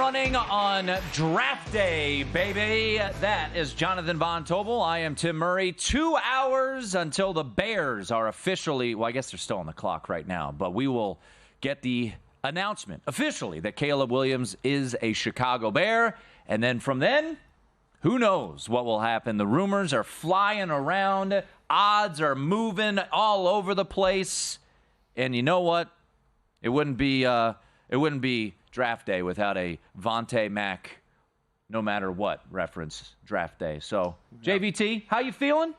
running on draft day, baby. That is Jonathan Von Tobel. I am Tim Murray. 2 hours until the Bears are officially, well, I guess they're still on the clock right now, but we will get the announcement officially that Caleb Williams is a Chicago Bear. And then from then, who knows what will happen? The rumors are flying around. Odds are moving all over the place. And you know what? It wouldn't be draft day without a Vontae Mack, no matter what reference draft day. So, JVT, how you feeling?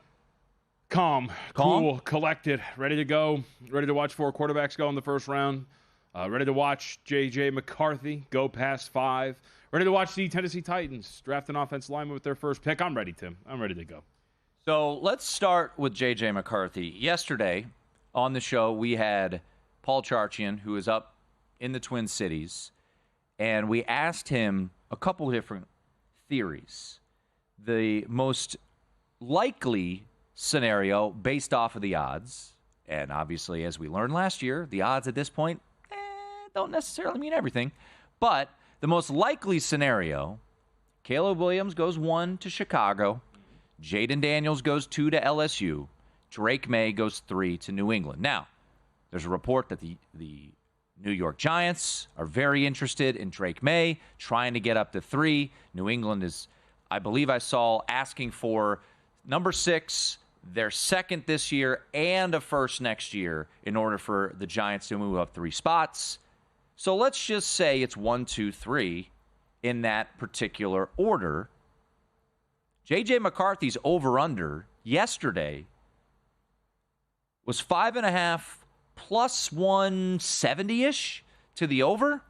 Calm, cool, collected, ready to go, ready to watch 4 quarterbacks go in the first round, ready to watch J.J. McCarthy go past 5, ready to watch the Tennessee Titans draft an offensive lineman with their first pick. I'm ready, Tim. I'm ready to go. So let's start with J.J. McCarthy. Yesterday on the show, we had Paul Charchian, who is up in the Twin Cities, and we asked him a couple of different theories. The most likely scenario based off of the odds, and obviously, as we learned last year, the odds at this point don't necessarily mean everything, but the most likely scenario, Caleb Williams goes 1 to Chicago, Jaden Daniels goes 2 to LSU, Drake May goes 3 to New England. Now, there's a report that the New York Giants are very interested in Drake May, trying to get up to 3. New England is, I believe I saw, asking for number 6, their second this year, and a first next year in order for the Giants to move up 3 spots. So let's just say it's 1, 2, 3 in that particular order. J.J. McCarthy's over-under yesterday was 5.5 plus 170-ish to the over.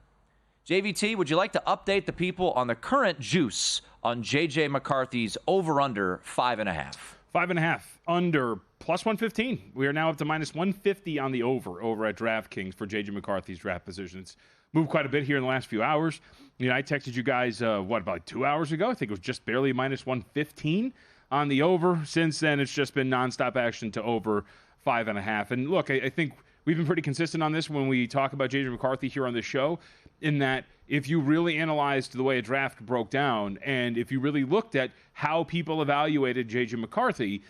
JVT, would you like to update the people on the current juice on J.J. McCarthy's over-under 5.5? 5.5 under plus 115. We are now up to minus 150 on the over at DraftKings for J.J. McCarthy's draft position. It's moved quite a bit here in the last few hours. You know, I texted you guys, about 2 hours ago? I think it was just barely minus 115 on the over. Since then, it's just been nonstop action to over 5.5. And look, I think we've been pretty consistent on this when we talk about J.J. McCarthy here on the show, in that if you really analyzed the way a draft broke down and if you really looked at how people evaluated J.J. McCarthy,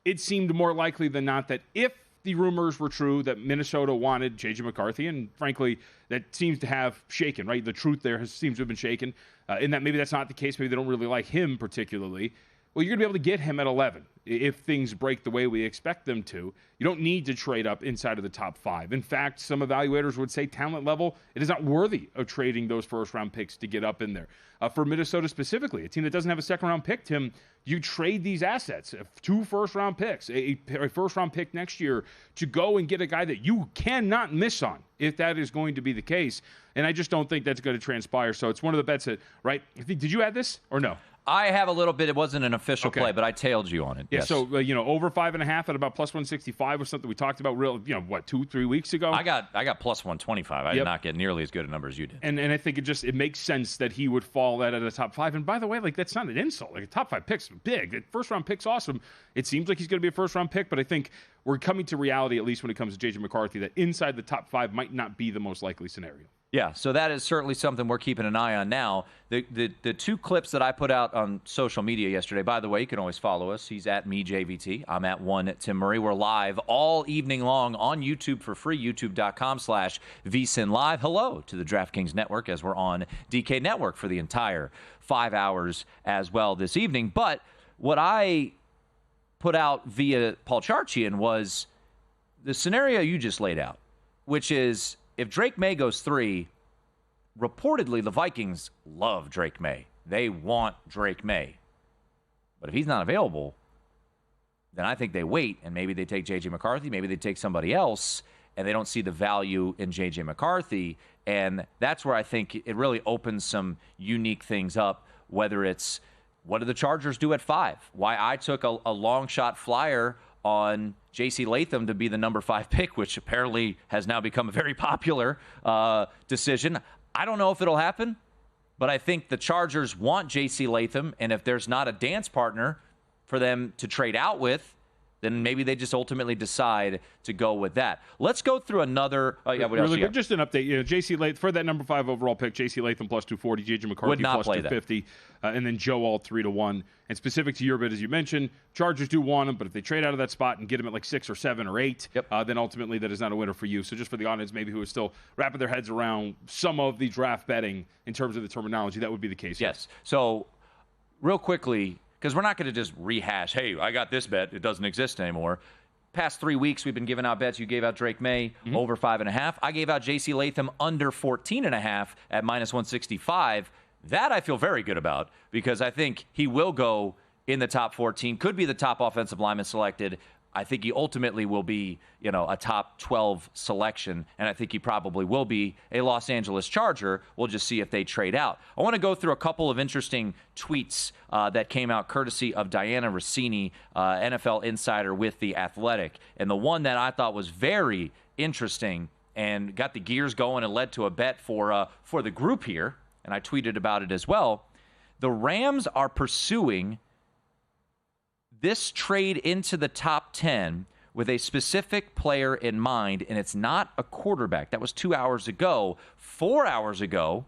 it seemed more likely than not that if the rumors were true that Minnesota wanted J.J. McCarthy, and frankly, that seems to have shaken, right? The truth there seems to have been shaken, in that maybe that's not the case. Maybe they don't really like him particularly. Well, you're going to be able to get him at 11 if things break the way we expect them to. You don't need to trade up inside of the top 5. In fact, some evaluators would say talent level, it is not worthy of trading those first-round picks to get up in there. For Minnesota specifically, a team that doesn't have a second-round pick, Tim, you trade these assets, 2 first-round picks, a first-round pick next year, to go and get a guy that you cannot miss on if that is going to be the case. And I just don't think that's going to transpire. So it's one of the bets that, right? Did you add this or no? I have a little bit. It wasn't an official play, but I tailed you on it. Yeah, yes. So, over 5.5 at about plus 165 was something we talked about 2-3 weeks ago? I got plus 125. I did not get nearly as good a number as you did. And I think it makes sense that he would fall out of the top 5. And by the way, that's not an insult. A top 5 pick's big. The first-round pick's awesome. It seems like he's going to be a first-round pick, but I think we're coming to reality, at least when it comes to J.J. McCarthy, that inside the top 5 might not be the most likely scenario. Yeah, so that is certainly something we're keeping an eye on now. The 2 clips that I put out on social media yesterday, by the way, you can always follow us. He's at MeJVT. I'm at 1Tim Murray. We're live all evening long on YouTube for free, youtube.com/VSiN Live. Hello to the DraftKings Network as we're on DK Network for the entire 5 hours as well this evening. But what I put out via Paul Charchian was the scenario you just laid out, which is if Drake May goes 3, reportedly the Vikings love Drake May. They want Drake May. But if he's not available, then I think they wait, and maybe they take J.J. McCarthy, maybe they take somebody else, and they don't see the value in J.J. McCarthy. And that's where I think it really opens some unique things up, whether it's what do the Chargers do at 5? Why I took a long shot flyer on J.C. Latham to be the number 5 pick, which apparently has now become a very popular decision. I don't know if it'll happen, but I think the Chargers want J.C. Latham, and if there's not a dance partner for them to trade out with, then maybe they just ultimately decide to go with that. Let's go through another. Really quick, just an update. J.C. Latham for that number 5 overall pick. J.C. Latham plus 240, J.J. McCarthy plus 250, and then Joe Alt 3-1. And specific to your bid, as you mentioned, Chargers do want him, but if they trade out of that spot and get him at like 6 or 7 or 8, then ultimately that is not a winner for you. So just for the audience, maybe who is still wrapping their heads around some of the draft betting in terms of the terminology, that would be the case. Yes. So real quickly, because we're not going to just rehash, hey, I got this bet, it doesn't exist anymore. Past 3 weeks, we've been giving out bets. You gave out Drake May over 5.5. I gave out J.C. Latham under 14.5 at minus 165. That I feel very good about because I think he will go in the top 14. Could be the top offensive lineman selected. I think he ultimately will be, a top 12 selection, and I think he probably will be a Los Angeles Charger. We'll just see if they trade out. I want to go through a couple of interesting tweets that came out courtesy of Diana Rossini, NFL insider with The Athletic. And the one that I thought was very interesting and got the gears going and led to a bet for the group here, and I tweeted about it as well. The Rams are pursuing this trade into the top 10 with a specific player in mind, and it's not a quarterback. That was 2 hours ago. 4 hours ago,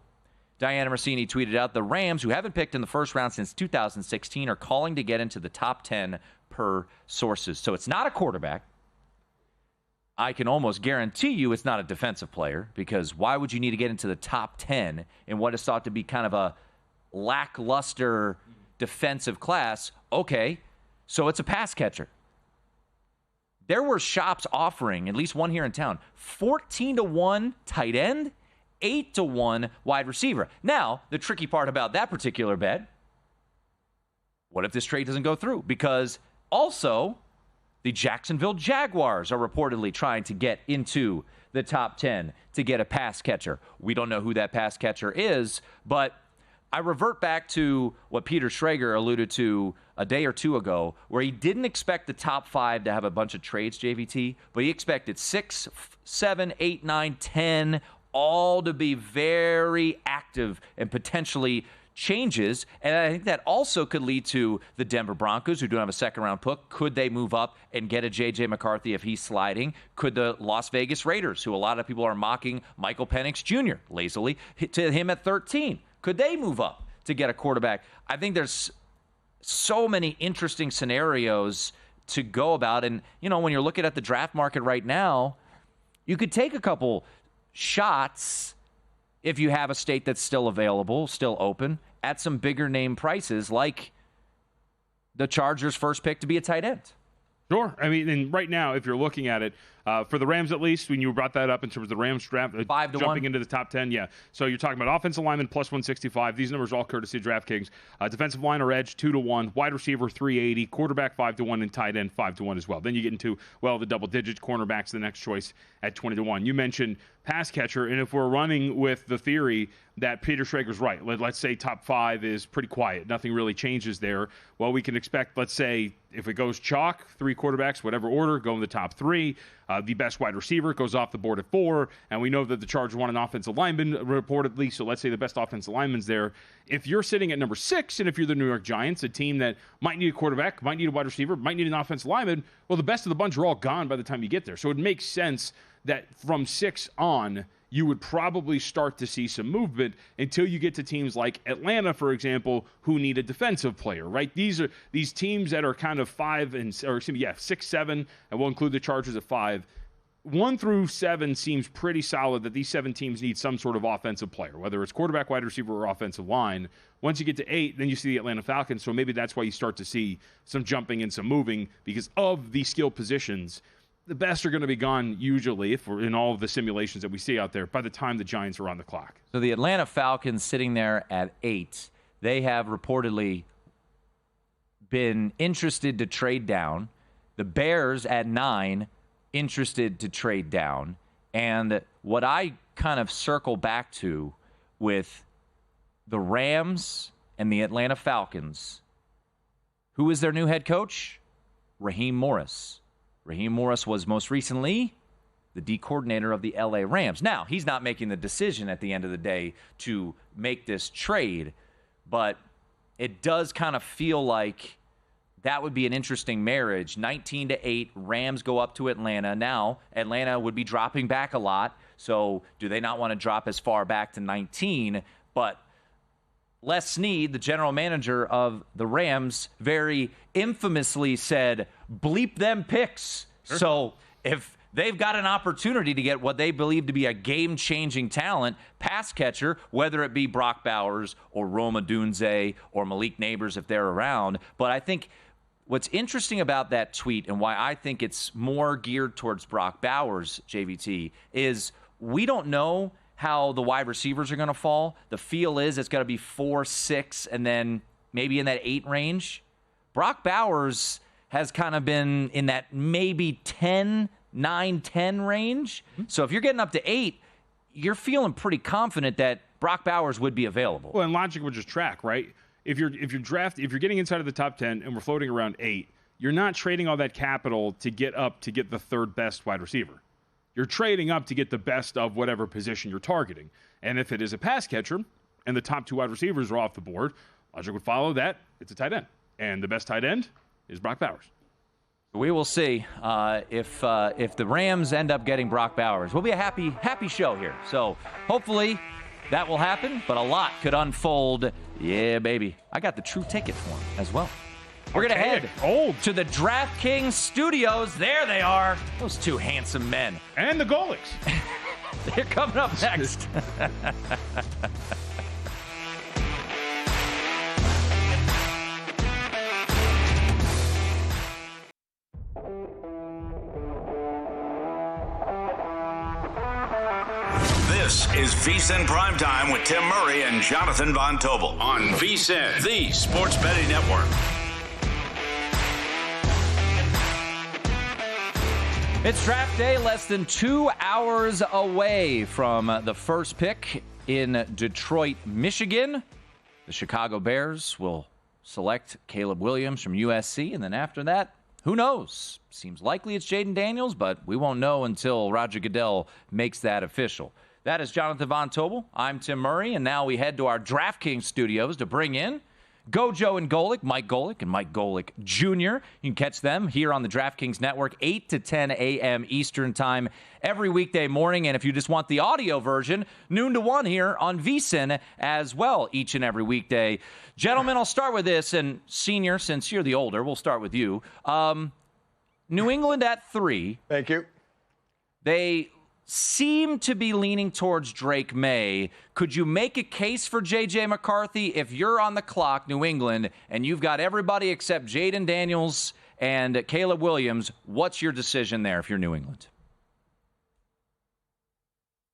Diana Rossini tweeted out, the Rams, who haven't picked in the first round since 2016, are calling to get into the top 10 per sources. So it's not a quarterback. I can almost guarantee you it's not a defensive player, because why would you need to get into the top 10 in what is thought to be kind of a lackluster defensive class? Okay, so it's a pass catcher. There were shops offering, at least one here in town, 14-1 tight end, 8-1 wide receiver. Now, the tricky part about that particular bet, what if this trade doesn't go through? Because also, the Jacksonville Jaguars are reportedly trying to get into the top 10 to get a pass catcher. We don't know who that pass catcher is, but I revert back to what Peter Schrager alluded to a day or two ago, where he didn't expect the top 5 to have a bunch of trades, JVT, but he expected 6, 7, 8, 9, 10, all to be very active and potentially changes. And I think that also could lead to the Denver Broncos, who don't have a second-round pick. Could they move up and get a J.J. McCarthy if he's sliding? Could the Las Vegas Raiders, who a lot of people are mocking Michael Penix Jr. lazily, to him at 13, could they move up to get a quarterback? I think there's so many interesting scenarios to go about. And, when you're looking at the draft market right now, you could take a couple shots if you have a state that's still available, still open, at some bigger name prices, like the Chargers' first pick to be a tight end. Sure. I mean, and right now, if you're looking at it, for the Rams at least, when you brought that up in terms of the Rams draft, 5-1. Jumping into the top 10, yeah. So you're talking about offensive lineman plus 165. These numbers are all courtesy of DraftKings. Defensive line or edge 2-1, wide receiver 380, quarterback 5-1, and tight end 5-1 as well. Then you get into the double digits. Cornerbacks the next choice at 20-1. You mentioned pass catcher, and if we're running with the theory that Peter Schrager's right, let's say top 5 is pretty quiet, nothing really changes there. Well, we can expect, let's say, if it goes chalk, 3 quarterbacks, whatever order, go in the top 3. The best wide receiver goes off the board at 4, and we know that the Chargers want an offensive lineman reportedly, so let's say the best offensive lineman's there. If you're sitting at number 6, and if you're the New York Giants, a team that might need a quarterback, might need a wide receiver, might need an offensive lineman, well, the best of the bunch are all gone by the time you get there. So it makes sense that from 6 on, you would probably start to see some movement until you get to teams like Atlanta, for example, who need a defensive player, right? These teams that are kind of 6, 7, and we'll include the Chargers at 5. 1 through 7 seems pretty solid that these 7 teams need some sort of offensive player, whether it's quarterback, wide receiver, or offensive line. Once you get to 8, then you see the Atlanta Falcons, so maybe that's why you start to see some jumping and some moving because of these skill positions. The best are going to be gone usually, if we're in all of the simulations that we see out there, by the time the Giants are on the clock. So the Atlanta Falcons sitting there at 8, they have reportedly been interested to trade down. The Bears at 9, interested to trade down. And what I kind of circle back to with the Rams and the Atlanta Falcons, who is their new head coach? Raheem Morris. Raheem Morris was most recently the D coordinator of the LA Rams. Now, he's not making the decision at the end of the day to make this trade, but it does kind of feel like that would be an interesting marriage. 19-8, Rams go up to Atlanta. Now, Atlanta would be dropping back a lot, so do they not want to drop as far back to 19? But Les Snead, the general manager of the Rams, very infamously said, bleep them picks. Sure. So if they've got an opportunity to get what they believe to be a game-changing talent, pass catcher, whether it be Brock Bowers or Roma Dunze or Malik Neighbors if they're around. But I think what's interesting about that tweet and why I think it's more geared towards Brock Bowers, JVT, is we don't know how the wide receivers are going to fall. The feel is it's going to be 4, 6, and then maybe in that 8 range. Brock Bowers has kind of been in that maybe 10, 9, 10 range. So if you're getting up to 8, you're feeling pretty confident that Brock Bowers would be available. Well, and logic would just track, right? If you're getting inside of the top 10 and we're floating around 8, you're not trading all that capital to get up to get the third best wide receiver. You're trading up to get the best of whatever position you're targeting. And if it is a pass catcher and the top 2 wide receivers are off the board, logic would follow that it's a tight end. And the best tight end is Brock Bowers. We will see if the Rams end up getting Brock Bowers. We'll be a happy show here. So hopefully that will happen, but a lot could unfold. Yeah, baby. I got the true ticket for him as well. We're going to head to the DraftKings studios. There they are. Those 2 handsome men. And the Golics. They're coming up next. This is VSiN PrimeTime with Tim Murray and Jonathan Von Tobel on VSiN, the Sports Betting Network. It's draft day, less than 2 hours away from the first pick in Detroit, Michigan. The Chicago Bears will select Caleb Williams from USC, and then after that, who knows? Seems likely it's Jaden Daniels, but we won't know until Roger Goodell makes that official. That is Jonathan Von Tobel. I'm Tim Murray, and now we head to our DraftKings studios to bring in Gojo and Golic, Mike Golic and Mike Golic Jr. You can catch them here on the DraftKings Network, 8 to 10 a.m. Eastern Time every weekday morning. And if you just want the audio version, noon to 1 here on VSiN as well each and every weekday. Gentlemen, I'll start with this. And Senior, since you're the older, we'll start with you. New England at 3. Thank you. They seem to be leaning towards Drake May. Could you make a case for J.J. McCarthy if you're on the clock, New England, and you've got everybody except Jaden Daniels and Caleb Williams? What's your decision there if you're New England?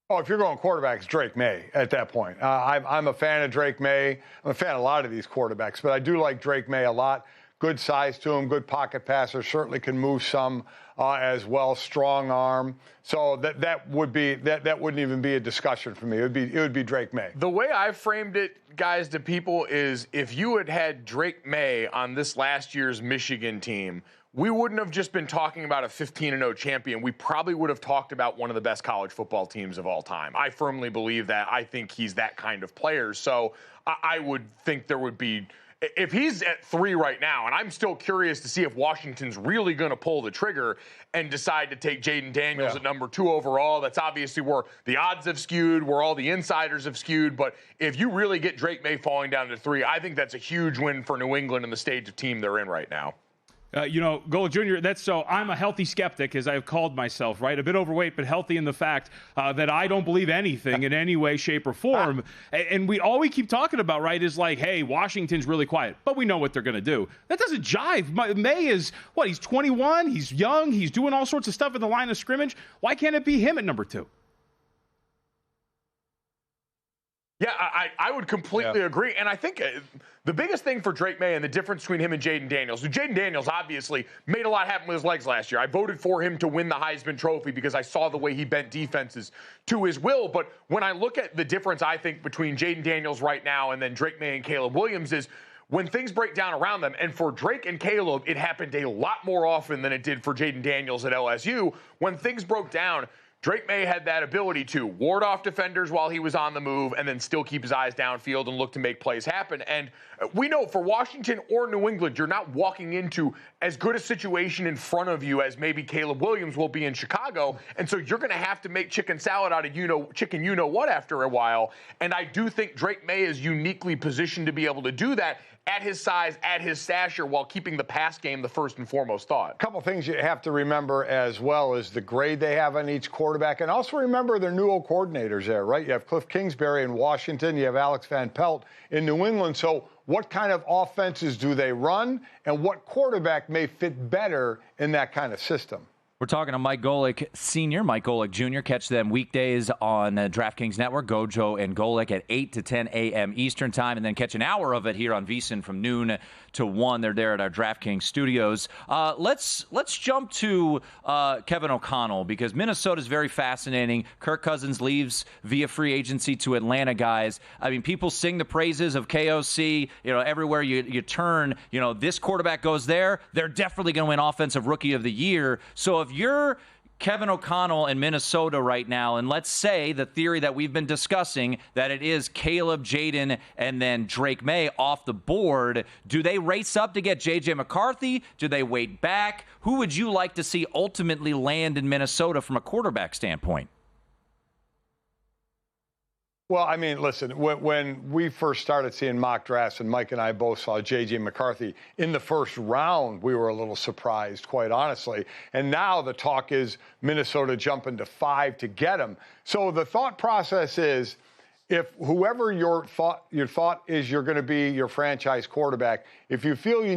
Oh, if you're going quarterback, it's Drake May at that point. I'm a fan of Drake May. I'm a fan of a lot of these quarterbacks, but I do like Drake May a lot. Good size to him, good pocket passer, certainly can move some as well, strong arm. So that wouldn't even be a discussion for me. It would be Drake May. The way I framed it, guys, to people is if you had Drake May on this last year's Michigan team, we wouldn't have just been talking about a 15-0 champion. We probably would have talked about one of the best college football teams of all time. I firmly believe that. I think he's that kind of player. So I would think there would be, if he's at 3 right now, and I'm still curious to see if Washington's really going to pull the trigger and decide to take Jaden Daniels at number 2 overall. That's obviously where the odds have skewed, where all the insiders have skewed. But if you really get Drake May falling down to 3, I think that's a huge win for New England and the stage of team they're in right now. Golic Jr., I'm a healthy skeptic, as I've called myself, right? A bit overweight, but healthy in the fact that I don't believe anything in any way, shape, or form. And all we keep talking about, right, is like, hey, Washington's really quiet, but we know what they're going to do. That doesn't jive. May is, he's 21, he's young, he's doing all sorts of stuff in the line of scrimmage. Why can't it be him at number 2? Yeah, I would completely agree. And I think the biggest thing for Drake May and the difference between him and Jaden Daniels, Jaden Daniels obviously made a lot happen with his legs last year. I voted for him to win the Heisman Trophy because I saw the way he bent defenses to his will. But when I look at the difference, I think, between Jaden Daniels right now and then Drake May and Caleb Williams is when things break down around them. And for Drake and Caleb, it happened a lot more often than it did for Jaden Daniels at LSU. When things broke down, Drake May had that ability to ward off defenders while he was on the move and then still keep his eyes downfield and look to make plays happen. And we know for Washington or New England, you're not walking into as good a situation in front of you as maybe Caleb Williams will be in Chicago. And so you're going to have to make chicken salad out of chicken you-know-what after a while. And I do think Drake May is uniquely positioned to be able to do that at his size, at his stature, while keeping the pass game the first and foremost thought. A couple things you have to remember as well is the grade they have on each quarterback, and also remember their new old coordinators there, right? You have Cliff Kingsbury in Washington, you have Alex Van Pelt in New England. So what kind of offenses do they run, and what quarterback may fit better in that kind of system? We're talking to Mike Golic Sr., Mike Golic Jr. Catch them weekdays on DraftKings Network, Gojo and Golic at 8 to 10 a.m. Eastern Time, and then catch an hour of it here on VSiN from noon to 1. They're there at our DraftKings studios. Let's jump to Kevin O'Connell, because Minnesota is very fascinating. Kirk Cousins leaves via free agency to Atlanta, guys. I mean, people sing the praises of KOC. You know, everywhere you turn, you know, this quarterback goes there, they're definitely going to win Offensive Rookie of the Year. So if you're Kevin O'Connell in Minnesota right now, and let's say the theory that we've been discussing, that it is Caleb, Jaden, and then Drake May off the board, do they race up to get J.J. McCarthy? Do they wait back? Who would you like to see ultimately land in Minnesota from a quarterback standpoint? Well, I mean, listen, when we first started seeing mock drafts, and Mike and I both saw J.J. McCarthy in the first round, we were a little surprised, quite honestly. And now the talk is Minnesota jumping to 5 to get him. So the thought process is, if whoever your thought is you're going to be your franchise quarterback, if you feel you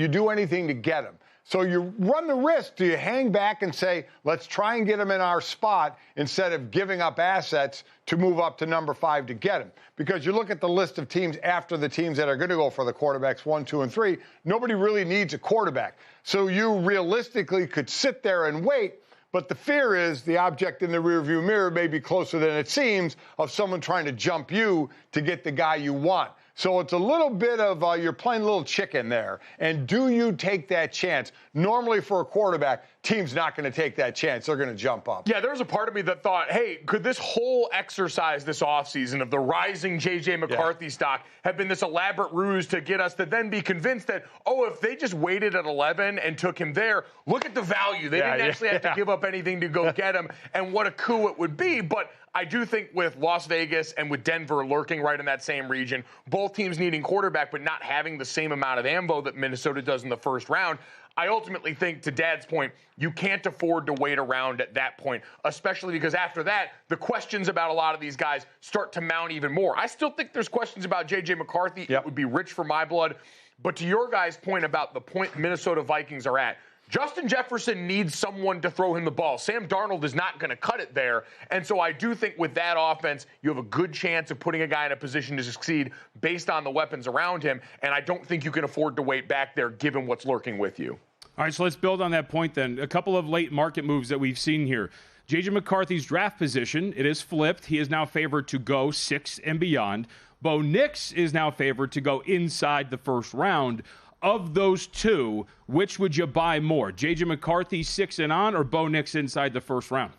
do anything to get him. So you run the risk. Do you hang back and say, let's try and get him in our spot instead of giving up assets to move up to number 5 to get him? Because you look at the list of teams after the teams that are going to go for the quarterbacks 1, 2, and 3, nobody really needs a quarterback. So you realistically could sit there and wait. But the fear is the object in the rearview mirror may be closer than it seems of someone trying to jump you to get the guy you want. So it's a little bit of you're playing a little chicken there. And do you take that chance? Normally for a quarterback, team's not going to take that chance. They're going to jump up. Yeah, there's a part of me that thought, hey, could this whole exercise this offseason of the rising J.J. McCarthy stock have been this elaborate ruse to get us to then be convinced that, oh, if they just waited at 11 and took him there, look at the value. They didn't actually have to give up anything to go get him, and what a coup it would be. But I do think with Las Vegas and with Denver lurking right in that same region, both teams needing quarterback but not having the same amount of ammo that Minnesota does in the first round, I ultimately think, to Dad's point, you can't afford to wait around at that point, especially because after that, the questions about a lot of these guys start to mount even more. I still think there's questions about J.J. McCarthy. It would be rich for my blood. But to your guys' point about the point Minnesota Vikings are at, Justin Jefferson needs someone to throw him the ball. Sam Darnold is not going to cut it there. And so I do think with that offense, you have a good chance of putting a guy in a position to succeed based on the weapons around him. And I don't think you can afford to wait back there given what's lurking with you. All right, so let's build on that point then. A couple of late market moves that we've seen here. J.J. McCarthy's draft position, it is flipped. He is now favored to go 6 and beyond. Bo Nix is now favored to go inside the first round. Of those two, which would you buy more? J.J. McCarthy 6 and on, or Bo Nix inside the first round?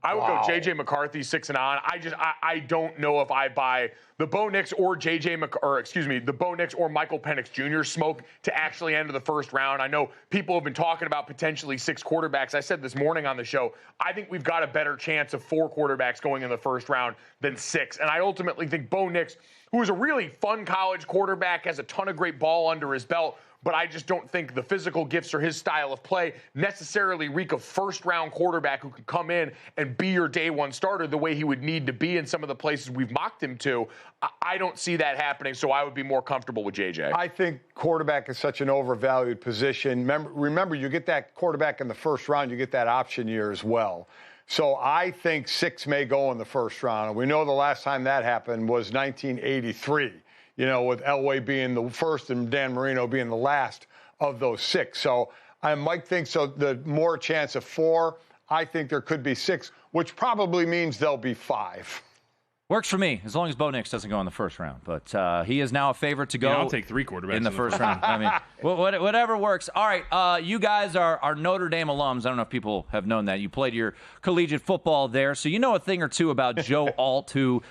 I would go J.J. McCarthy 6 and on. I don't know if I buy the Bo Nix or the Bo Nix or Michael Penix Jr. smoke to actually enter the first round. I know people have been talking about potentially 6 quarterbacks. I said this morning on the show, I think we've got a better chance of 4 quarterbacks going in the first round than 6. And I ultimately think Bo Nix, who is a really fun college quarterback, has a ton of great ball under his belt, but I just don't think the physical gifts or his style of play necessarily reek of first-round quarterback who can come in and be your day-one starter the way he would need to be in some of the places we've mocked him to. I don't see that happening, so I would be more comfortable with JJ. I think quarterback is such an overvalued position. Remember, you get that quarterback in the first round, you get that option year as well. So I think 6 may go in the first round. And we know the last time that happened was 1983. You know, with Elway being the first and Dan Marino being the last of those 6. So Mike thinks so the more chance of 4. I think there could be 6, which probably means there'll be 5. Works for me, as long as Bo Nix doesn't go in the first round. But he is now a favorite to go. Yeah, I'll take 3 quarterbacks in the first round. I mean, whatever works. All right, you guys are Notre Dame alums. I don't know if people have known that. You played your collegiate football there, so you know a thing or two about Joe Alt, who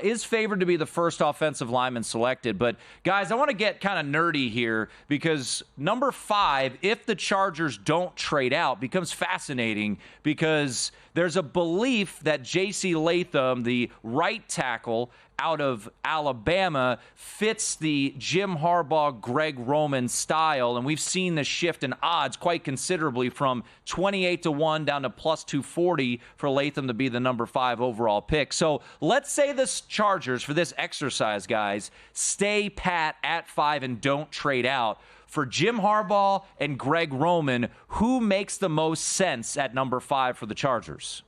is favored to be the first offensive lineman selected. But, guys, I want to get kind of nerdy here because number 5, if the Chargers don't trade out, becomes fascinating because there's a belief that J.C. Latham, the right tackle out of Alabama, fits the Jim Harbaugh, Greg Roman style, and we've seen the shift in odds quite considerably from 28-1 down to plus 240 for Latham to be the number 5 overall pick. So let's say the Chargers, for this exercise, guys, stay pat at 5 and don't trade out. For Jim Harbaugh and Greg Roman, who makes the most sense at number 5 for the Chargers?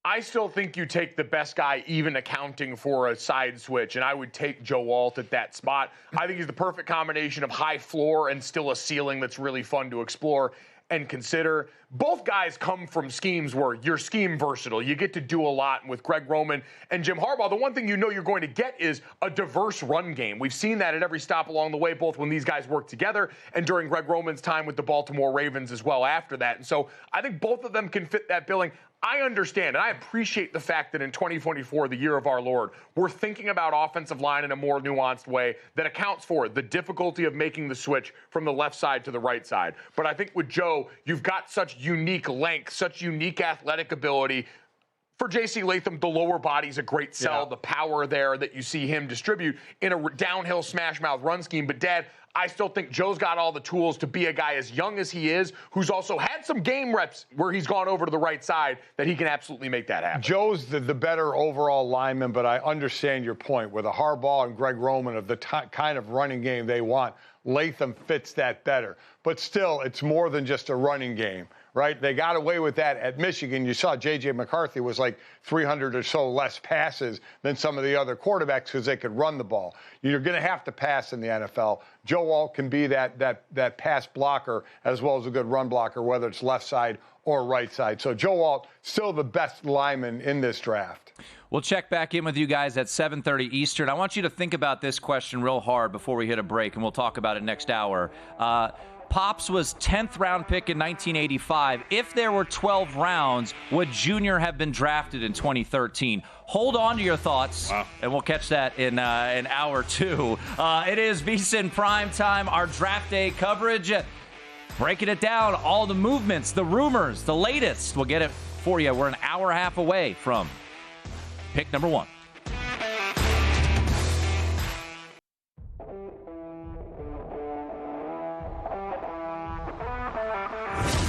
I still think you take the best guy, even accounting for a side switch, and I would take Joe Alt at that spot. I think he's the perfect combination of high floor and still a ceiling that's really fun to explore and consider. Both guys come from schemes where you're scheme versatile. You get to do a lot. And with Greg Roman and Jim Harbaugh, the one thing you know you're going to get is a diverse run game. We've seen that at every stop along the way, both when these guys work together and during Greg Roman's time with the Baltimore Ravens as well after that. And so I think both of them can fit that billing. I understand and I appreciate the fact that in 2024, the year of our Lord, we're thinking about offensive line in a more nuanced way that accounts for the difficulty of making the switch from the left side to the right side. But I think with Joe, you've got such unique length, such unique athletic ability. For J.C. Latham, the lower body's a great sell, the power there that you see him distribute in a downhill smash mouth run scheme. But, Dad, I still think Joe's got all the tools to be a guy as young as he is, who's also had some game reps where he's gone over to the right side, that he can absolutely make that happen. Joe's the better overall lineman, but I understand your point. With a Harbaugh and Greg Roman of the kind of running game they want, Latham fits that better. But still, it's more than just a running game, right? They got away with that at Michigan. You saw J.J. McCarthy was like 300 or so less passes than some of the other quarterbacks because they could run the ball. You're going to have to pass in the NFL. Joe Alt can be that pass blocker as well as a good run blocker, whether it's left side or right side. So Joe Alt, still the best lineman in this draft. We'll check back in with you guys at 7:30 Eastern. I want you to think about this question real hard before we hit a break, and we'll talk about it next hour. Pops was 10th round pick in 1985. If there were 12 rounds, would Junior have been drafted in 2013? Hold on to your thoughts, and we'll catch that in hour 2. It is VSiN Primetime, our draft day coverage. Breaking it down, all the movements, the rumors, the latest. We'll get it for you. We're an hour and a half away from pick number 1.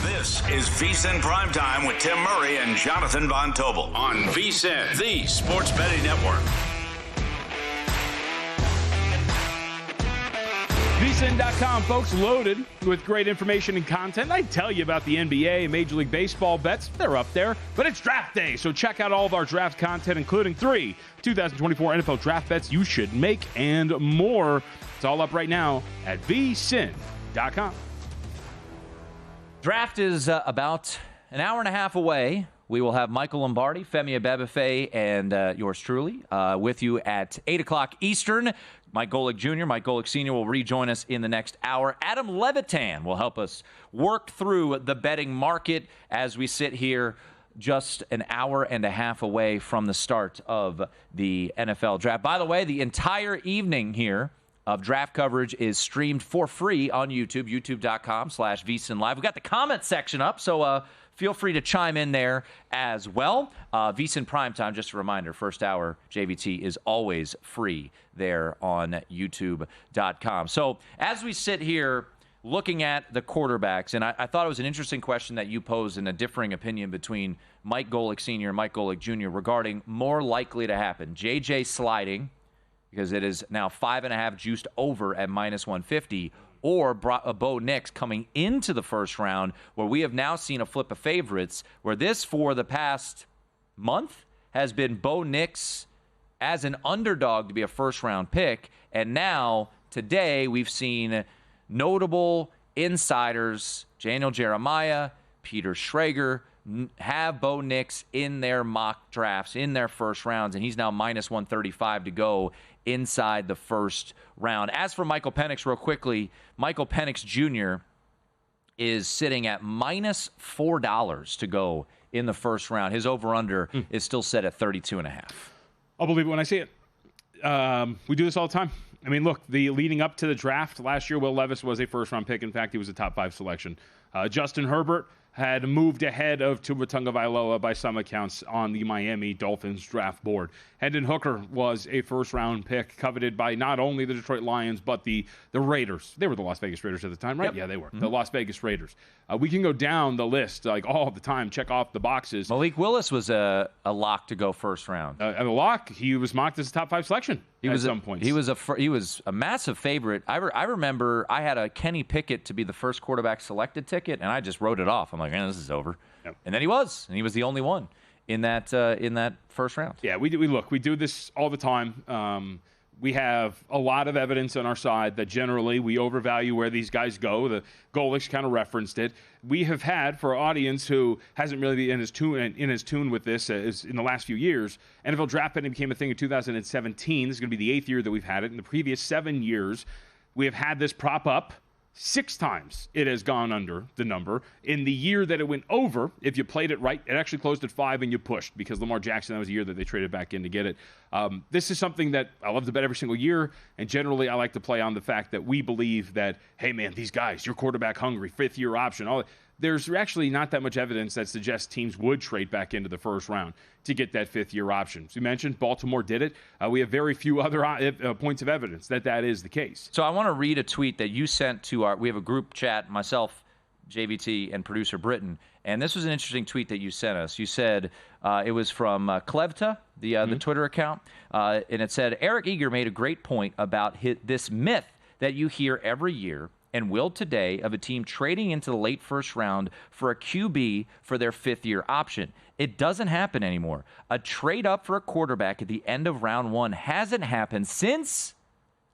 This is VSiN Primetime with Tim Murray and Jonathan Von Tobel on VSiN, the Sports Betting Network. VSiN.com, folks, loaded with great information and content. I tell you about the NBA and Major League Baseball bets. They're up there, but it's draft day, so check out all of our draft content, including 3 2024 NFL draft bets you should make and more. It's all up right now at VSiN.com. Draft is about an hour and a half away. We will have Michael Lombardi, Femi Abebefe, and yours truly with you at 8 o'clock Eastern. Mike Golic Jr., Mike Golic Sr. will rejoin us in the next hour. Adam Levitan will help us work through the betting market as we sit here just an hour and a half away from the start of the NFL draft. By the way, the entire evening here of draft coverage is streamed for free on YouTube, youtube.com/VSiN Live. We've got the comment section up, so feel free to chime in there as well. VSiN Primetime, just a reminder, first hour JVT is always free there on youtube.com. So as we sit here looking at the quarterbacks, and I thought it was an interesting question that you posed in a differing opinion between Mike Golic Sr. and Mike Golic Jr. regarding more likely to happen. JJ sliding, because it is now 5.5 juiced over at -150, or Bo Nix coming into the first round, where we have now seen a flip of favorites, where this, for the past month, has been Bo Nix as an underdog to be a first-round pick, and now, today, we've seen notable insiders, Daniel Jeremiah, Peter Schrager, have Bo Nix in their mock drafts, in their first rounds, and he's now minus 135 to go inside the first round. As for Michael Penix, real quickly, Michael Penix Jr. is sitting at minus $4 to go in the first round. His over-under is still set at 32.5. I'll believe it when I see it. We do this all the time. I mean, look, the leading up to the draft last year, Will Levis was a first-round pick. In fact, he was a top 5 selection. Justin Herbert had moved ahead of Tua Tagovailoa by some accounts on the Miami Dolphins draft board. Hendon Hooker was a first-round pick coveted by not only the Detroit Lions, but the Raiders. They were the Las Vegas Raiders at the time, right? Yep. Yeah, they were. The Las Vegas Raiders. We can go down the list like all the time, check off the boxes. Malik Willis was a lock to go first round. A lock. He was mocked as a top 5 selection at some point. He was a massive favorite. I remember I had a Kenny Pickett to be the first quarterback selected ticket, and I just wrote it off. I'm like, man, this is over. Yep. And then he was the only one in that first round. Yeah, we do this all the time. We have a lot of evidence on our side that generally we overvalue where these guys go. The Golic kind of referenced it. We have had, for our audience who hasn't really been in his tune with this is in the last few years, NFL draft betting became a thing in 2017. This is going to be the 8th year that we've had it. In the previous 7 years, we have had this prop up. 6 times it has gone under the number. In the year that it went over, if you played it right, it actually closed at 5 and you pushed because Lamar Jackson, that was the year that they traded back in to get it. This is something that I love to bet every single year, and generally I like to play on the fact that we believe that, hey man, these guys, you're quarterback hungry, 5th-year option. There's actually not that much evidence that suggests teams would trade back into the first round to get that 5th-year option. As you mentioned, Baltimore did it. We have very few other points of evidence that is the case. So I want to read a tweet that you sent to we have a group chat, myself, JVT, and producer Britton, and this was an interesting tweet that you sent us. You said it was from Klevta, the Twitter account, and it said, Eric Eager made a great point about this myth that you hear every year and will today of a team trading into the late first round for a QB for their 5th-year option. It doesn't happen anymore. A trade up for a quarterback at the end of round 1 hasn't happened since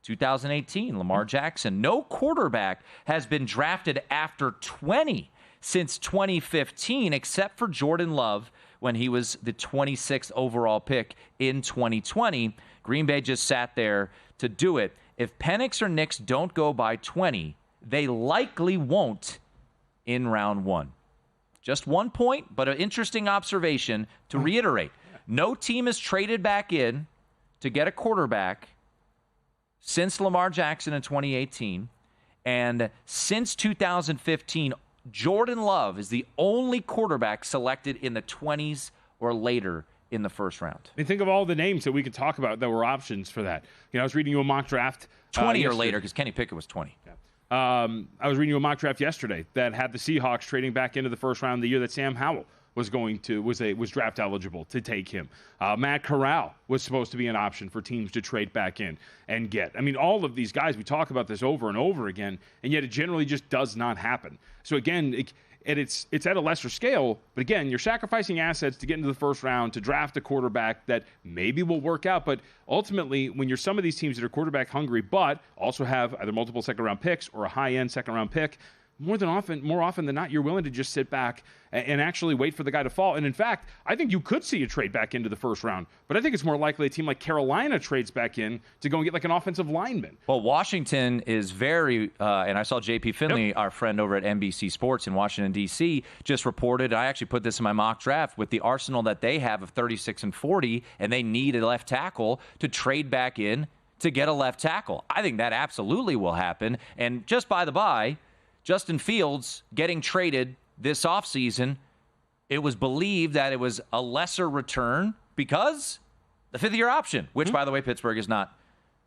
2018. Lamar Jackson. No quarterback has been drafted after 20 since 2015, except for Jordan Love when he was the 26th overall pick in 2020. Green Bay just sat there to do it. If Penix or Nix don't go by 20, they likely won't in round 1. Just 1 point, but an interesting observation to reiterate. No team has traded back in to get a quarterback since Lamar Jackson in 2018. And since 2015, Jordan Love is the only quarterback selected in the 20s or later in the first round. I mean, think of all the names that we could talk about that were options for that. I was reading you a mock draft. 20 or later, because Kenny Pickett was 20. Yeah. I was reading you a mock draft yesterday that had the Seahawks trading back into the first round the year that Sam Howell was draft eligible to take him. Matt Corral was supposed to be an option for teams to trade back in and get. I mean, all of these guys, we talk about this over and over again, and yet it generally just does not happen. So again, it's at a lesser scale, but again, you're sacrificing assets to get into the first round to draft a quarterback that maybe will work out. But ultimately, when you're some of these teams that are quarterback hungry, but also have either multiple second-round picks or a high-end second-round pick, more often than not, you're willing to just sit back and actually wait for the guy to fall. And in fact, I think you could see a trade back into the first round, but I think it's more likely a team like Carolina trades back in to go and get like an offensive lineman. Well, Washington is very, and I saw JP Finley, our friend over at NBC Sports in Washington, D.C., just reported, I actually put this in my mock draft, with the arsenal that they have of 36 and 40, and they need a left tackle to trade back in to get a left tackle. I think that absolutely will happen. And just by the by, Justin Fields getting traded this offseason, it was believed that it was a lesser return because the 5th-year option, which, by the way, Pittsburgh is not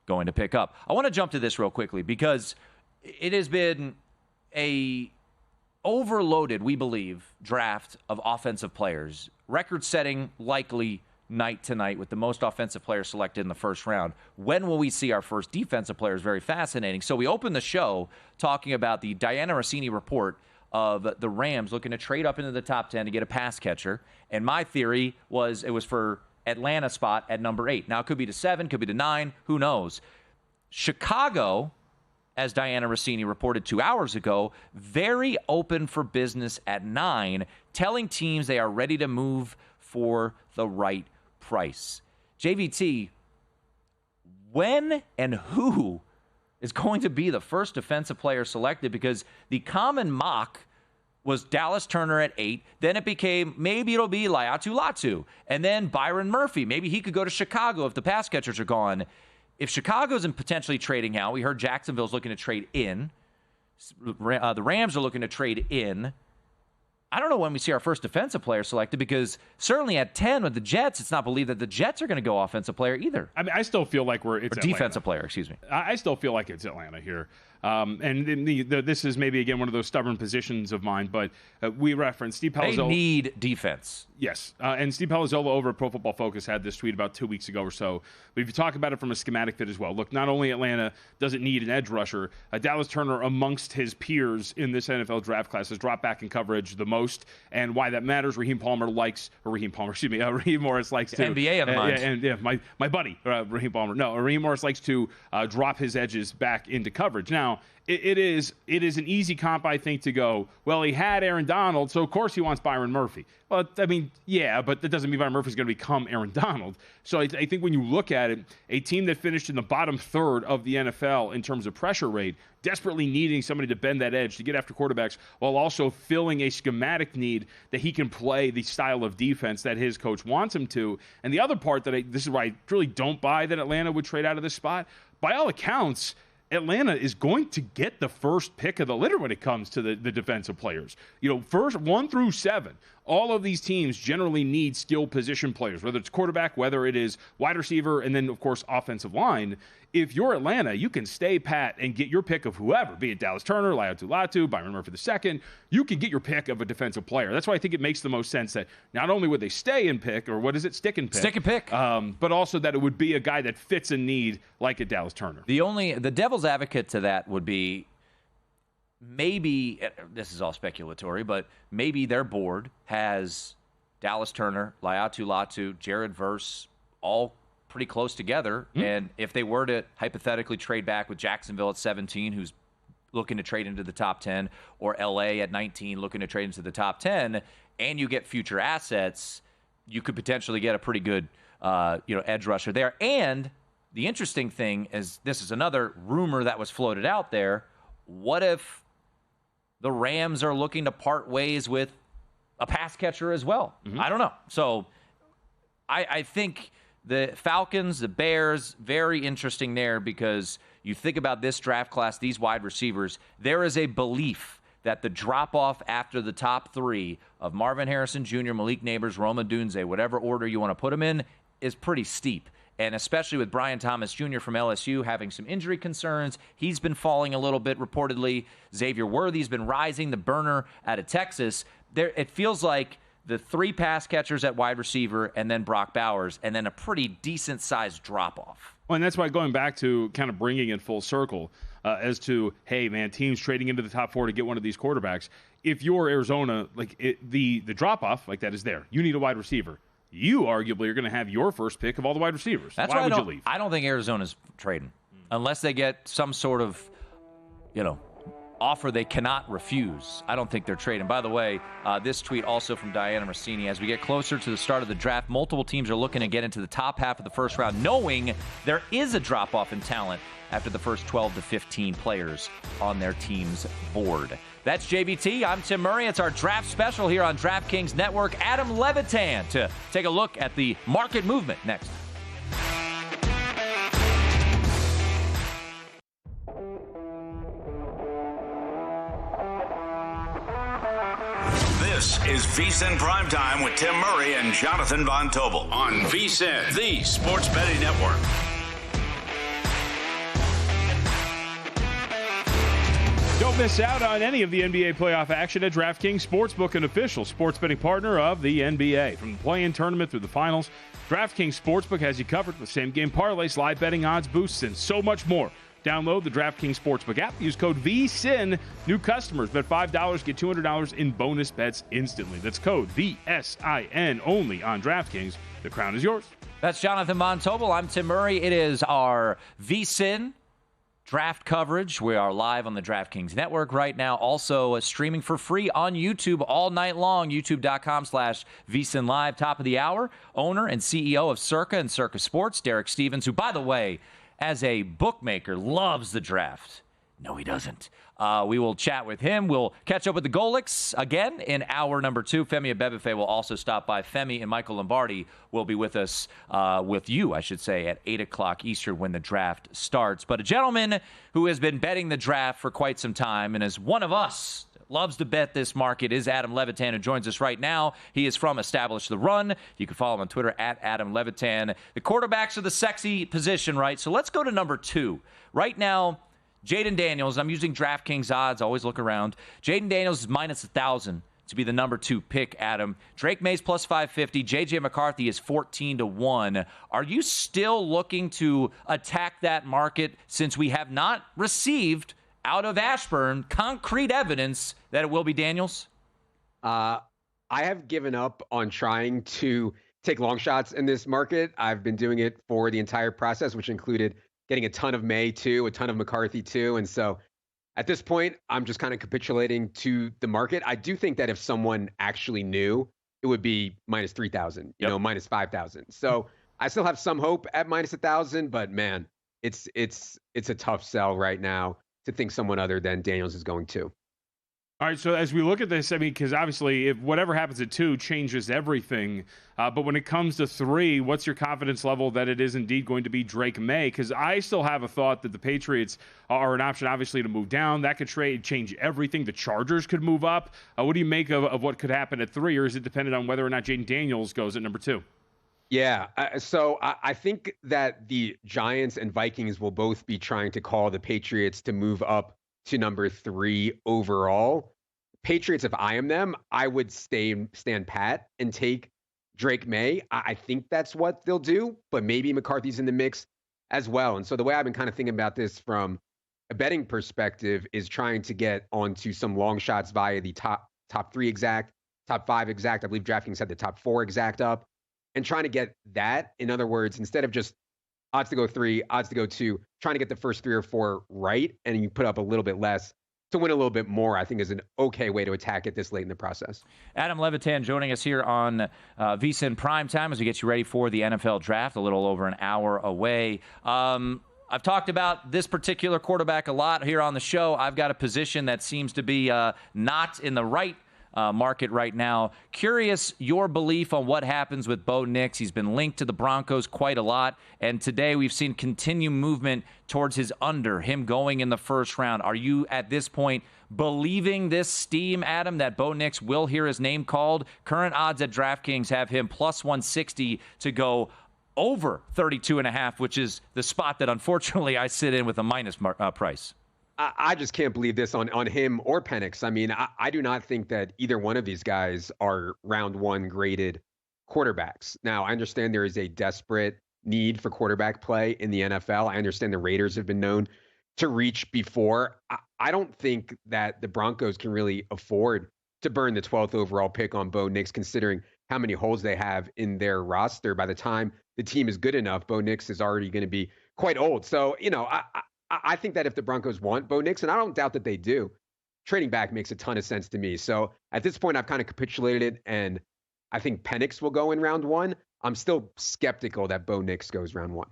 going to pick up. I want to jump to this real quickly because it has been a overloaded, we believe, draft of offensive players, record-setting likely night to night with the most offensive players selected in the first round. When will we see our first defensive players? Very fascinating. So we opened the show talking about the Diana Rossini report of the Rams looking to trade up into the top 10 to get a pass catcher. And my theory was it was for Atlanta spot at number 8. Now, it could be to 7, could be to 9, who knows? Chicago as Diana Rossini reported 2 hours ago, very open for business at 9, telling teams they are ready to move for the right price. JVT, when and who is going to be the first defensive player selected? Because the common mock was Dallas Turner at 8. Then it became maybe it'll be Laiatu Latu. And then Byron Murphy. Maybe he could go to Chicago if the pass catchers are gone. If Chicago's in potentially trading out, we heard Jacksonville's looking to trade in. The Rams are looking to trade in. I don't know when we see our first defensive player selected, because certainly at 10 with the Jets, it's not believed that the Jets are going to go offensive player either. I mean, I still feel like it's defensive player, excuse me. I still feel like it's Atlanta here. And this is maybe, again, one of those stubborn positions of mine, but we referenced Steve Palazzolo. They need defense. Yes. And Steve Palazzolo over at Pro Football Focus had this tweet about 2 weeks ago or so. But if you talk about it from a schematic fit as well, look, not only Atlanta doesn't need an edge rusher, Dallas Turner amongst his peers in this NFL draft class has dropped back in coverage the most. And why that matters, Raheem Morris likes to. NBA on the mind. My buddy, Raheem Palmer. No, Raheem Morris likes to drop his edges back into coverage. Now, it is an easy comp, I think, to go, well, he had Aaron Donald, so of course he wants Byron Murphy. Well, I mean, yeah, but that doesn't mean Byron Murphy's going to become Aaron Donald. So I think when you look at it, a team that finished in the bottom third of the NFL in terms of pressure rate, desperately needing somebody to bend that edge to get after quarterbacks, while also filling a schematic need that he can play the style of defense that his coach wants him to. And the other part this is why I really don't buy that Atlanta would trade out of this spot. By all accounts, Atlanta is going to get the first pick of the litter when it comes to the defensive players. First 1 through 7, all of these teams generally need skill position players, whether it's quarterback, whether it is wide receiver, and then, of course, offensive line. If you're Atlanta, you can stay pat and get your pick of whoever, be it Dallas Turner, Laiatu Latu, Byron Murphy II. You can get your pick of a defensive player. That's why I think it makes the most sense that not only would they stay and pick, or what is it, stick and pick. Stick and pick. But also that it would be a guy that fits a need like a Dallas Turner. The devil's advocate to that would be, maybe, this is all speculatory, but maybe their board has Dallas Turner, Laiatu Latu, Jared Verse, all pretty close together. And if they were to hypothetically trade back with Jacksonville at 17, who's looking to trade into the top 10, or LA at 19 looking to trade into the top 10, and you get future assets, you could potentially get a pretty good edge rusher there. And the interesting thing is, this is another rumor that was floated out there. What if the Rams are looking to part ways with a pass catcher as well? I don't know. So I think the Falcons, the Bears, very interesting there, because you think about this draft class, these wide receivers, there is a belief that the drop-off after the top 3 of Marvin Harrison Jr., Malik Neighbors, Rome Odunze, whatever order you want to put them in, is pretty steep. And especially with Brian Thomas Jr. from LSU having some injury concerns, he's been falling a little bit reportedly. Xavier Worthy's been rising, the burner out of Texas. It feels like the 3 pass catchers at wide receiver, and then Brock Bowers, and then a pretty decent-sized drop-off. Well, and that's why, going back to kind of bringing it full circle as to, hey, man, teams trading into the top 4 to get one of these quarterbacks. If you're Arizona, the drop-off like that is there. You need a wide receiver. You arguably are going to have your first pick of all the wide receivers. That's why why would you leave? I don't think Arizona's trading unless they get some sort of, offer they cannot refuse. I don't think they're trading. By the way, this tweet also from Diana Rossini. As we get closer to the start of the draft, multiple teams are looking to get into the top half of the first round, knowing there is a drop-off in talent after the first 12 to 15 players on their team's board. That's JVT. I'm Tim Murray. It's our draft special here on DraftKings Network. Adam Levitan to take a look at the market movement next. This is VSiN Primetime with Tim Murray and Jonathan Von Tobel on VSiN, the Sports Betting Network. Don't miss out on any of the NBA playoff action at DraftKings Sportsbook, an official sports betting partner of the NBA. From the play-in tournament through the finals, DraftKings Sportsbook has you covered with same-game parlays, live betting odds, boosts, and so much more. Download the DraftKings Sportsbook app. Use code VSiN. New customers bet $5, get $200 in bonus bets instantly. That's code VSIN only on DraftKings. The crown is yours. That's Jonathan Von Tobel. I'm Tim Murray. It is our VSiN draft coverage. We are live on the DraftKings Network right now. Also streaming for free on YouTube all night long. YouTube.com/VSiN Live. Top of the hour. Owner and CEO of Circa and Circa Sports, Derek Stevens, who, by the way, as a bookmaker, loves the draft. No, he doesn't. We will chat with him. We'll catch up with the Golics again in hour number 2. Femi Abebefe will also stop by. Femi and Michael Lombardi will be with us, with you, I should say, at 8 o'clock Eastern when the draft starts. But a gentleman who has been betting the draft for quite some time and is one of us, loves to bet this market, is Adam Levitan, who joins us right now. He is from Establish the Run. You can follow him on Twitter at Adam Levitan. The quarterbacks are the sexy position, right? So let's go to number 2. Right now, Jaden Daniels, I'm using DraftKings odds, always look around. Jaden Daniels is minus 1,000 to be the number 2 pick, Adam. Drake May's plus 550. J.J. McCarthy is 14-1. Are you still looking to attack that market since we have not received out of Ashburn concrete evidence that it will be Daniels? I have given up on trying to take long shots in this market. I've been doing it for the entire process, which included getting a ton of May too, a ton of McCarthy too. And so at this point, I'm just kind of capitulating to the market. I do think that if someone actually knew, it would be minus 3,000, minus 5,000. So I still have some hope at minus 1,000, but man, it's a tough sell right now to think someone other than Daniels is going to. All right, so as we look at this, I mean, because obviously if whatever happens at 2 changes everything, but when it comes to 3, what's your confidence level that it is indeed going to be Drake May? Because I still have a thought that the Patriots are an option, obviously, to move down. That could change everything. The Chargers could move up. What do you make of what could happen at 3, or is it dependent on whether or not Jaden Daniels goes at number 2? Yeah, so I think that the Giants and Vikings will both be trying to call the Patriots to move up to number 3 overall. Patriots, if I am them, I would stand pat and take Drake May. I think that's what they'll do, but maybe McCarthy's in the mix as well. And so the way I've been kind of thinking about this from a betting perspective is trying to get onto some long shots via the top 3 exact, top 5 exact. I believe DraftKings had the top 4 exact up, and trying to get that. In other words, instead of just odds to go 3, odds to go 2, trying to get the first 3 or 4 right, and you put up a little bit less to win a little bit more, I think is an okay way to attack it this late in the process. Adam Levitan joining us here on VSiN PrimeTime as we get you ready for the NFL Draft, a little over an hour away. I've talked about this particular quarterback a lot here on the show. I've got a position that seems to be not in the right market right now. Curious your belief on what happens with Bo Nix. He's been linked to the Broncos quite a lot, and today we've seen continued movement towards his under, him going in the first round. Are you at this point believing this steam, Adam, that Bo Nix will hear his name called? Current odds at DraftKings have him plus 160 to go over 32.5, which is the spot that unfortunately I sit in with a minus price. I just can't believe this on him or Penix. I mean, I do not think that either one of these guys are round 1 graded quarterbacks. Now, I understand there is a desperate need for quarterback play in the NFL. I understand the Raiders have been known to reach before. I don't think that the Broncos can really afford to burn the 12th overall pick on Bo Nix, considering how many holes they have in their roster. By the time the team is good enough, Bo Nix is already going to be quite old. So, I think that if the Broncos want Bo Nix, and I don't doubt that they do, trading back makes a ton of sense to me. So at this point, I've kind of capitulated, and I think Penix will go in round 1. I'm still skeptical that Bo Nix goes round 1.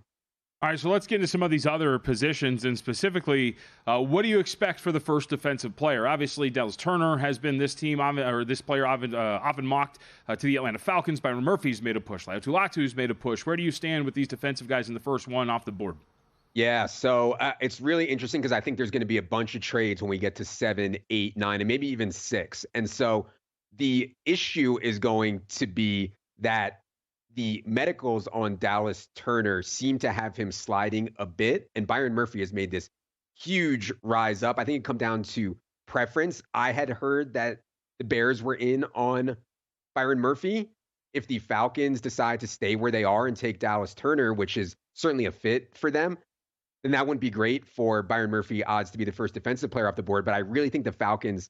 All right, so let's get into some of these other positions, and specifically, what do you expect for the first defensive player? Obviously, Dallas Turner has been this player often mocked to the Atlanta Falcons. Byron Murphy's made a push. Laiatu'Latu's made a push. Where do you stand with these defensive guys in the first one off the board? Yeah, so it's really interesting because I think there's going to be a bunch of trades when we get to 7, 8, 9, and maybe even 6. And so the issue is going to be that the medicals on Dallas Turner seem to have him sliding a bit, and Byron Murphy has made this huge rise up. I think it come down to preference. I had heard that the Bears were in on Byron Murphy. If the Falcons decide to stay where they are and take Dallas Turner, which is certainly a fit for them, then that wouldn't be great for Byron Murphy odds to be the first defensive player off the board. But I really think the Falcons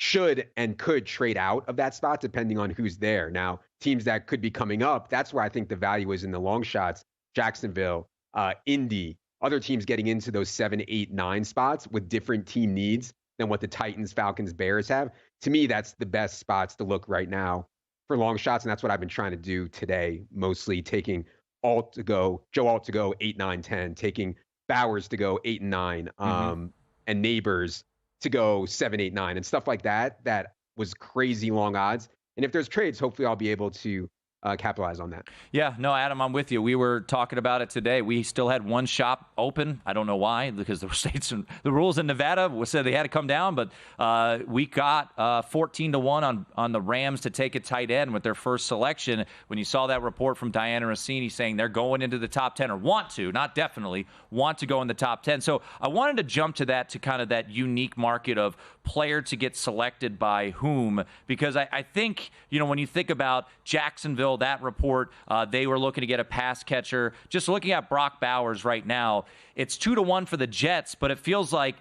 should and could trade out of that spot depending on who's there. Now, teams that could be coming up, that's where I think the value is in the long shots. Jacksonville, Indy, other teams getting into those 7, 8, 9 spots with different team needs than what the Titans, Falcons, Bears have. To me, that's the best spots to look right now for long shots, and that's what I've been trying to do today, mostly taking Joe Alt to go 8, 9, 10, taking Bowers to go 8 and 9, and Neighbors to go 7, 8, 9, and stuff like that. That was crazy long odds. And if there's trades, hopefully I'll be able to capitalize on that. Yeah, no, Adam, I'm with you. We were talking about it today. We still had one shop open. I don't know why, because the states and the rules in Nevada said they had to come down, but we got 14-1 on the Rams to take a tight end with their first selection. When you saw that report from Diana Rossini saying they're going into the top 10, or want to, not definitely, want to go in the top 10. So I wanted to jump to that, to kind of that unique market of player to get selected by whom, because I think, when you think about Jacksonville, that report, they were looking to get a pass catcher. Just looking at Brock Bowers right now, it's 2-1 for the Jets, but it feels like,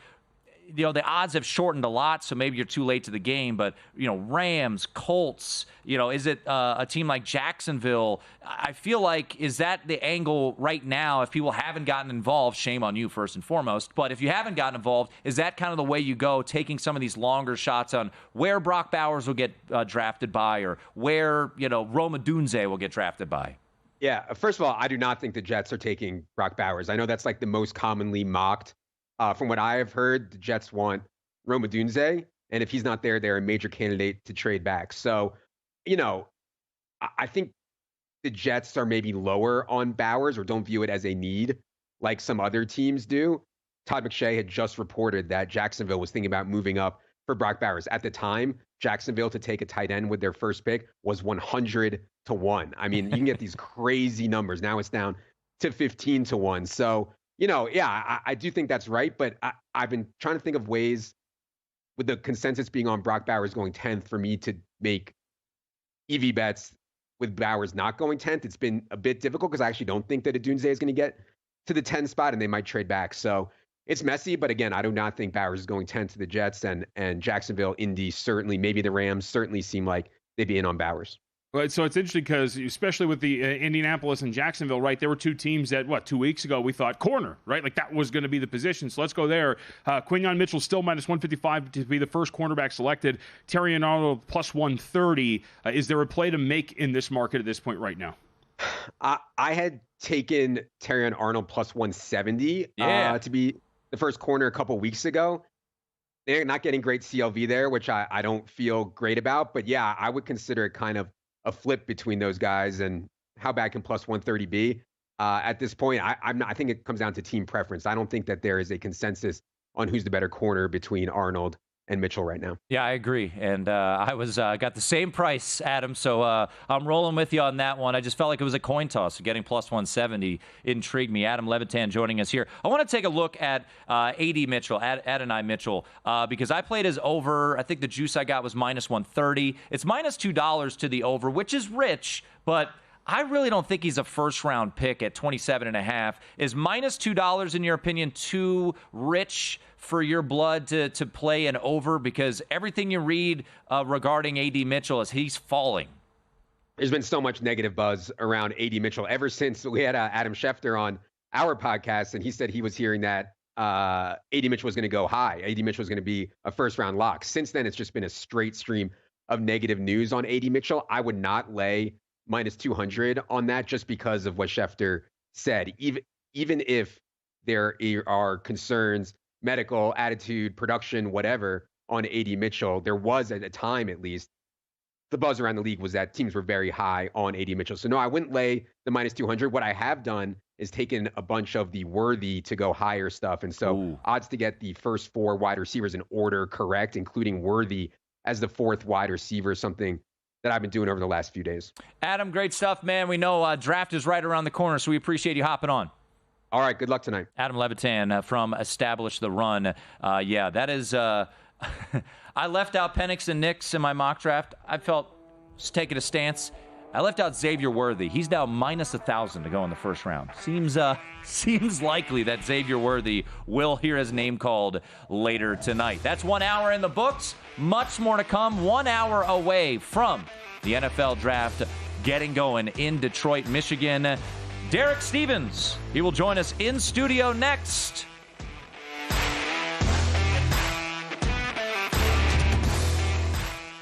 the odds have shortened a lot, so maybe you're too late to the game. But, Rams, Colts, is it a team like Jacksonville? I feel like, is that the angle right now? If people haven't gotten involved, shame on you first and foremost. But if you haven't gotten involved, is that kind of the way you go, taking some of these longer shots on where Brock Bowers will get drafted by, or where, Rome Odunze will get drafted by? Yeah, first of all, I do not think the Jets are taking Brock Bowers. I know that's like the most commonly mocked. From what I have heard, the Jets want Rome Odunze, and if he's not there, they're a major candidate to trade back. So, I think the Jets are maybe lower on Bowers, or don't view it as a need like some other teams do. Todd McShay had just reported that Jacksonville was thinking about moving up for Brock Bowers. At the time, Jacksonville to take a tight end with their first pick was 100-1. I mean, you can get these crazy numbers. Now it's down to 15-1. So, I do think that's right, but I've been trying to think of ways, with the consensus being on Brock Bowers going 10th, for me to make EV bets with Bowers not going 10th. It's been a bit difficult because I actually don't think that Odunze is going to get to the 10 spot, and they might trade back. So it's messy, but again, I do not think Bowers is going 10th to the Jets, and Jacksonville, Indy, certainly, maybe the Rams certainly seem like they'd be in on Bowers. Right, so it's interesting because, especially with the Indianapolis and Jacksonville, right, there were two teams that, 2 weeks ago, we thought corner, right? Like that was going to be the position. So let's go there. Quinyon Mitchell still minus 155 to be the first cornerback selected. Terrion Arnold plus 130. Is there a play to make in this market at this point right now? I had taken Terrion Arnold plus 170 to be the first corner a couple weeks ago. They're not getting great CLV there, which I don't feel great about. But yeah, I would consider it kind of a flip between those guys, and how bad can plus 130 be? At this point, I think it comes down to team preference. I don't think that there is a consensus on who's the better corner between Arnold and Mitchell right now. Yeah, I agree. And I was got the same price, Adam, so I'm rolling with you on that one. I just felt like it was a coin toss. So getting plus 170 intrigued me. Adam Levitan joining us here. I want to take a look at A.D. Mitchell, Adonai Mitchell, because I played his over. I think the juice I got was minus 130. It's minus $2 to the over, which is rich, but I really don't think he's a first-round pick at 27.5. Is minus $2, in your opinion, too rich for your blood to play an over? Because everything you read regarding A.D. Mitchell is he's falling. There's been so much negative buzz around A.D. Mitchell ever since we had Adam Schefter on our podcast, and he said he was hearing that A.D. Mitchell was going to go high. A.D. Mitchell was going to be a first-round lock. Since then, it's just been a straight stream of negative news on A.D. Mitchell. I would not lay minus 200 on that just because of what Schefter said. Even if there are concerns, medical, attitude, production, whatever, on A.D. Mitchell, there was, at a time at least, the buzz around the league was that teams were very high on A.D. Mitchell. So no, I wouldn't lay the minus 200. What I have done is taken a bunch of the worthy to go higher stuff. And so odds to get the first 4 wide receivers in order correct, including Worthy as the 4th wide receiver, something that I've been doing over the last few days. Adam, great stuff, man. We know draft is right around the corner, so we appreciate you hopping on. All right, good luck tonight. Adam Levitan from Establish the Run. Yeah, that is I left out Penix and Nix in my mock draft. I felt just taking a stance. I left out Xavier Worthy. He's now minus 1,000 to go in the first round. Seems likely that Xavier Worthy will hear his name called later tonight. That's 1 hour in the books. Much more to come. 1 hour away from the NFL draft getting going in Detroit, Michigan. Derek Stevens. He will join us in studio next.